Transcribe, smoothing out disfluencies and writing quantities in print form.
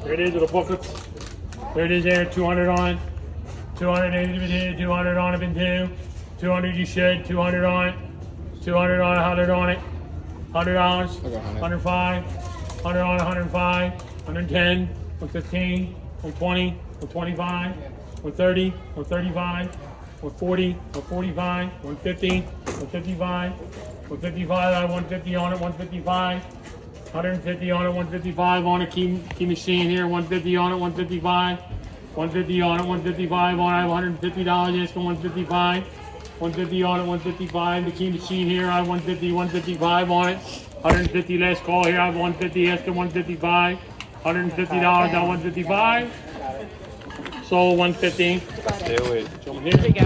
There it is with the booklets. There it is there, 200 on. 200 in 200 on it in 2. 200 you should, 200 on it. 200 on it, 100 on it. $100, 105, 100 on 105, 110, 115, 120, 125, 130, 135, 140, 145, 150, 155, 155, I have 150 on it, 155, 150 on it, 155 on it, key machine here, 150 on it, 155, 150 on it, 155 on it, I have $150, asking 155. 150 on it, 155. The key machine here, I have 150, 155 on it. 150 last call here, I have 150, asking 155. $150 now 155. Sold 150. Do it. Here we go.